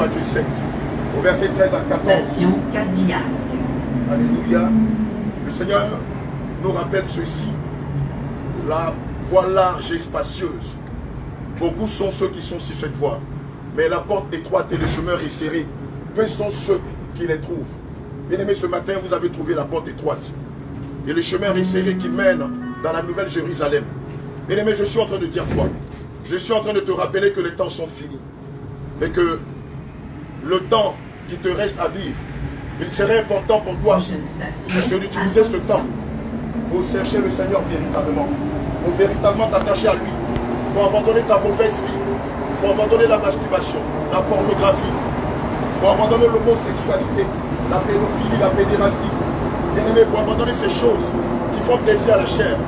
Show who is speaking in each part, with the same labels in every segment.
Speaker 1: Matthieu 7, au verset 13 à 14.
Speaker 2: Station Cadillac.
Speaker 1: Alléluia. Le Seigneur nous rappelle ceci. La voie large et spacieuse. Beaucoup sont ceux qui sont sur cette voie. Mais la porte étroite et le chemin resserré. Peu sont ceux qui les trouvent. Bien-aimés, ce matin, vous avez trouvé la porte étroite. Et le chemin resserré qui mène dans la nouvelle Jérusalem. Bien-aimés, je suis en train de dire quoi? Je suis en train de te rappeler que les temps sont finis. Et que le temps qui te reste à vivre, il serait important pour toi d'utiliser ce temps pour chercher le Seigneur véritablement. Pour véritablement t'attacher à lui. Pour abandonner ta mauvaise vie. Pour abandonner la masturbation, la pornographie. Pour abandonner l'homosexualité, la pédophilie, la pédérastie. Bien-aimé, pour abandonner ces choses qui font plaisir à la chair.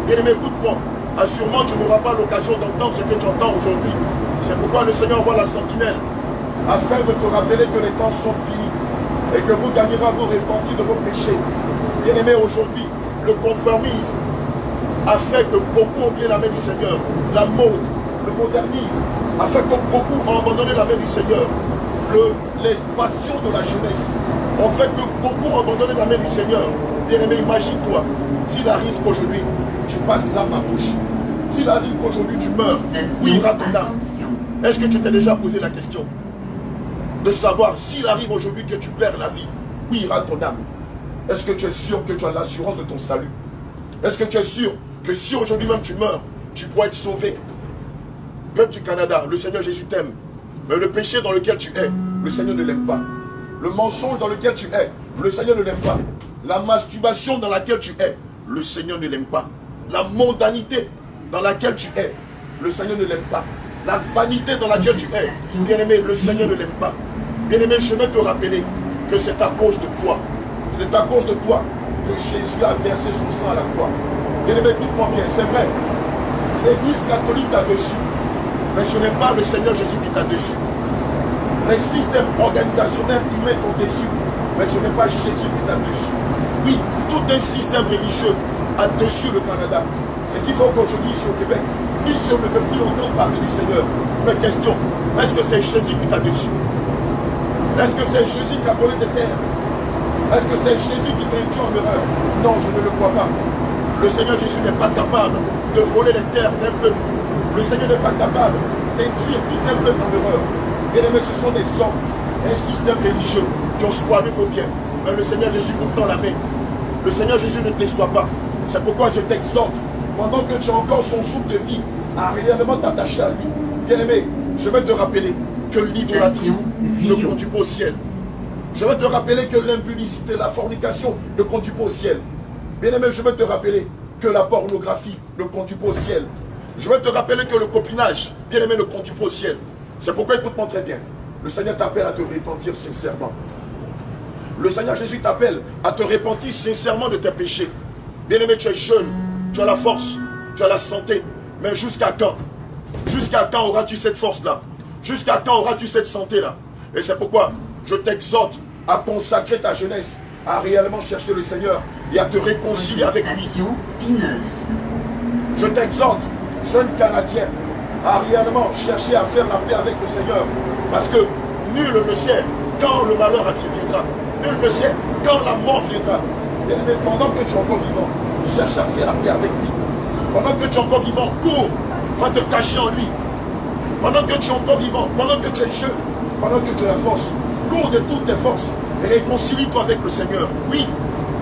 Speaker 1: Bien-aimé, écoute-moi. Assurément, tu n'auras pas l'occasion d'entendre ce que tu entends aujourd'hui. C'est pourquoi le Seigneur envoie la sentinelle, afin de te rappeler que les temps sont finis et que vous gagnerez à vous repentir de vos péchés. Bien-aimé, aujourd'hui, le conformisme a fait que beaucoup ont oublié la main du Seigneur. La mode, le modernisme, a fait que beaucoup ont abandonné la main du Seigneur. Les passions de la jeunesse ont fait que beaucoup ont abandonné la main du Seigneur. Bien-aimé, imagine-toi, s'il arrive qu'aujourd'hui, tu passes l'arme à bouche. S'il arrive qu'aujourd'hui, tu meurs, où ira ton âme? Est-ce que tu t'es déjà posé la question de savoir s'il arrive aujourd'hui que tu perds la vie, où ira ton âme? Est-ce que tu es sûr que tu as l'assurance de ton salut? Est-ce que tu es sûr que si aujourd'hui même tu meurs, tu pourras être sauvé? Peuple du Canada, le Seigneur Jésus t'aime. Mais le péché dans lequel tu es, le Seigneur ne l'aime pas. Le mensonge dans lequel tu es, le Seigneur ne l'aime pas. La masturbation dans laquelle tu es, le Seigneur ne l'aime pas. La mondanité dans laquelle tu es, le Seigneur ne l'aime pas. La vanité dans laquelle tu es, bien-aimé, le Seigneur ne l'aime pas. Bien-aimé, je vais te rappeler que c'est à cause de toi. C'est à cause de toi que Jésus a versé son sang à la croix. Bien-aimé, écoute-moi bien, c'est vrai. L'Église catholique t'a dessus. Mais ce n'est pas le Seigneur Jésus qui t'a dessus. Les systèmes organisationnels humains t'ont dessus. Mais ce n'est pas Jésus qui t'a dessus. Oui, tout un système religieux a dessus le Canada. C'est qu'il faut qu'aujourd'hui, ici au Québec, si on ne veut plus entendre parler du Seigneur. Mais question, est-ce que c'est Jésus qui t'a dessus? Est-ce que c'est Jésus qui a volé tes terres? Est-ce que c'est Jésus qui t'a induit en erreur? Non, je ne le crois pas. Le Seigneur Jésus n'est pas capable de voler les terres d'un peuple. Le Seigneur n'est pas capable d'induire tout un peuple en erreur. Bien aimé, ce sont des hommes, un système religieux qui ont squandré vos biens. Mais le Seigneur Jésus vous tend la main. Le Seigneur Jésus ne t'exploite pas. C'est pourquoi je t'exhorte, pendant que tu as encore son souffle de vie, à réellement t'attacher à lui. Bien aimé, je vais te rappeler que l'idolâtrie ne conduit pas au ciel. Je vais te rappeler que l'impudicité, la fornication ne conduit pas au ciel. Bien aimé, je vais te rappeler que la pornographie ne conduit pas au ciel. Je vais te rappeler que le copinage, bien aimé, ne conduit pas au ciel. C'est pourquoi, écoute-moi très bien, le Seigneur t'appelle à te repentir sincèrement. Le Seigneur Jésus t'appelle à te repentir sincèrement de tes péchés. Bien aimé, tu es jeune, tu as la force, tu as la santé. Mais jusqu'à quand? Jusqu'à quand auras-tu cette force-là? Jusqu'à quand auras-tu cette santé-là? Et c'est pourquoi je t'exhorte à consacrer ta jeunesse, à réellement chercher le Seigneur et à te réconcilier avec lui. Je t'exhorte, jeune Canadien, à réellement chercher à faire la paix avec le Seigneur. Parce que nul ne sait quand le malheur viendra. Nul ne sait quand la mort viendra. Mais pendant que tu es encore vivant, cherche à faire la paix avec lui. Pendant que tu es encore vivant, cours, va te cacher en lui. Pendant que tu es encore vivant, pendant que tu es jeune, pendant que tu as la force, cours de toutes tes forces et réconcilie-toi avec le Seigneur. Oui,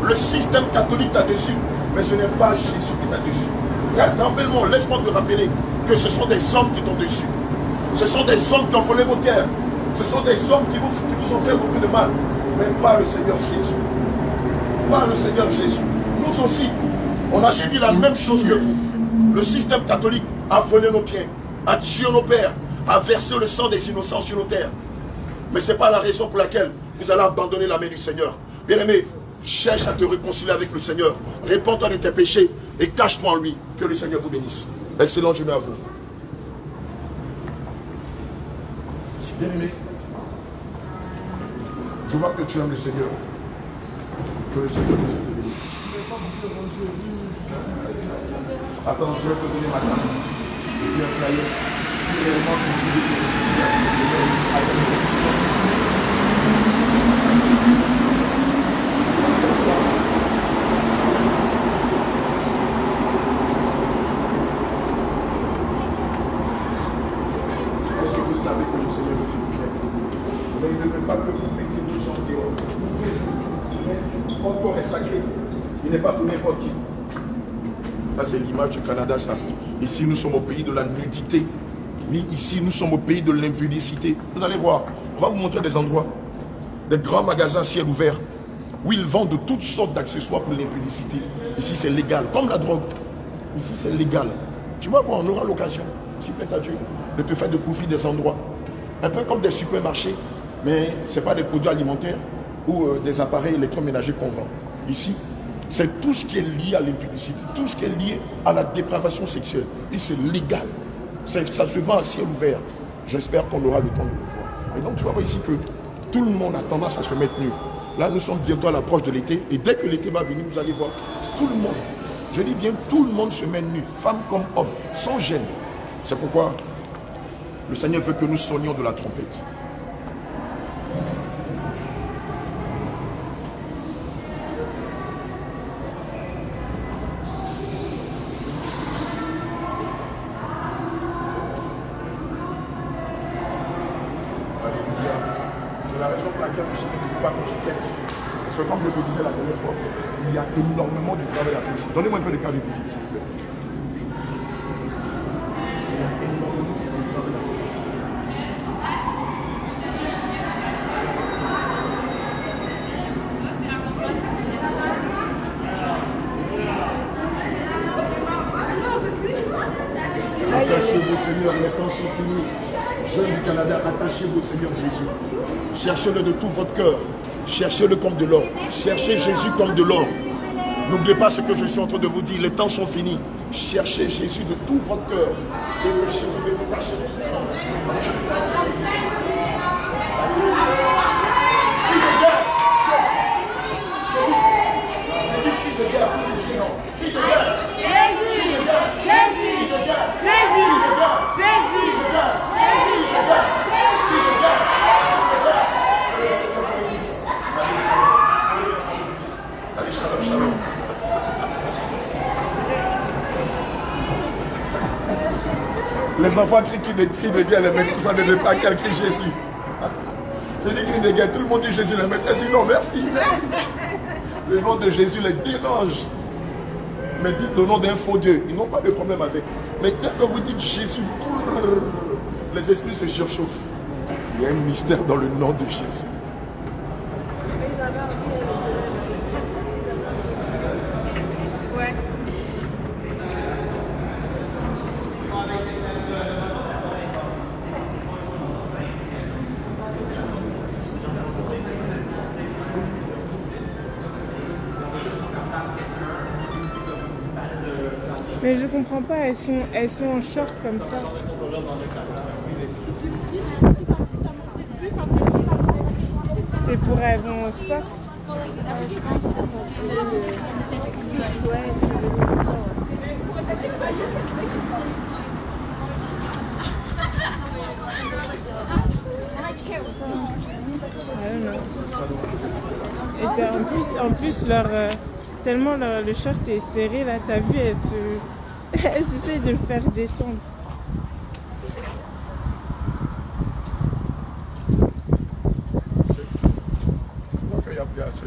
Speaker 1: le système catholique t'a dessus, mais ce n'est pas Jésus qui t'a dessus. Rappelle-moi, laisse-moi te rappeler que ce sont des hommes qui t'ont dessus. Ce sont des hommes qui ont volé vos terres. Ce sont des hommes qui vous ont fait beaucoup de mal. Mais pas le Seigneur Jésus. Pas le Seigneur Jésus. Nous aussi, on a subi la même chose que vous. Le système catholique a volé nos biens, a tué nos pères, a versé le sang des innocents sur nos terres. Mais ce n'est pas la raison pour laquelle vous allez abandonner la main du Seigneur. Bien-aimé, cherche à te réconcilier avec le Seigneur. Réponds-toi de tes péchés et cache-toi en lui. Que le Seigneur vous bénisse. Excellente journée à vous. Bien-aimé, je vois que tu aimes le Seigneur. Que le Seigneur te bénisse. Attends, je vais te donner ma carte et puis un flyer. Si réellement tu veux que le Seigneur, Mais il ne veut pas que vous mettiez les gens dehors. Votre corps est sacré. Il n'est pas pour n'importe qui. Ça, c'est l'image du Canada, ça. Ici, nous sommes au pays de la nudité. Oui, ici, nous sommes au pays de l'impudicité. Vous allez voir, on va vous montrer des endroits, des grands magasins ciel ouvert, où ils vendent de toutes sortes d'accessoires pour l'impudicité. Ici, c'est légal, comme la drogue. Ici, c'est légal. Tu vas voir, on aura l'occasion, s'il plaît à Dieu, de te faire découvrir des endroits. Un peu comme des supermarchés, mais ce n'est pas des produits alimentaires ou des appareils électroménagers qu'on vend. Ici, c'est tout ce qui est lié à l'impudicité, tout ce qui est lié à la dépravation sexuelle. Et c'est légal. Ça se vend à ciel ouvert. J'espère qu'on aura le temps de le voir. Et donc, tu vas voir ici que tout le monde a tendance à se mettre nu. Là, nous sommes bientôt à l'approche de l'été. Et dès que l'été va venir, vous allez voir, tout le monde, je dis bien, tout le monde se met nu, femme comme homme, sans gêne. C'est pourquoi le Seigneur veut que nous sonnions de la trompette. C'est la raison pour laquelle je ne veux pas qu'on se texte. Parce que comme je te disais la dernière fois, il y a énormément de travail à faire ici. Donnez-moi un peu de cas de visite, s'il vous plaît. Il y a énormément de travail à faire ici. Attachez-vous au Seigneur, les temps sont finis. Jeunes du Canada, attachez-vous au Seigneur Jésus. Cherchez-le de tout votre cœur. Cherchez-le comme de l'or. Cherchez Jésus comme de l'or. N'oubliez pas ce que je suis en train de vous dire. Les temps sont finis. Cherchez Jésus de tout votre cœur. Dépêchez-vous de vous cacher de ce sang. Parce que les temps sont finis. Cri de guerre. C'est dit cri de guerre. Cri de guerre. Jésus. Cri de guerre. Jésus. Cri de guerre. Jésus. Cri de guerre. Jésus. Cri de guerre. Jésus. Cri de guerre. Cri de guerre. Allez, shalom, shalom. Les enfants crient des cris de guerre, les maîtresses ne veulent pas qu'elles crient Jésus. Je dis cris de guerre, tout le monde dit Jésus, les maîtresses disent non, merci, merci. Le nom de Jésus les dérange. Mais dites le nom d'un faux Dieu, ils n'ont pas de problème avec. Mais dès que vous dites Jésus, les esprits se surchauffent. Il y a un mystère dans le nom de Jésus.
Speaker 2: Ouais. Mais je comprends pas, elles sont en short comme ça. C'est pour elles vont au sport.
Speaker 3: Je pense que
Speaker 2: Et en plus leur, tellement le short est serré là, t'as vu, elles essayent de le faire descendre.
Speaker 1: Donc il n'y a plus à se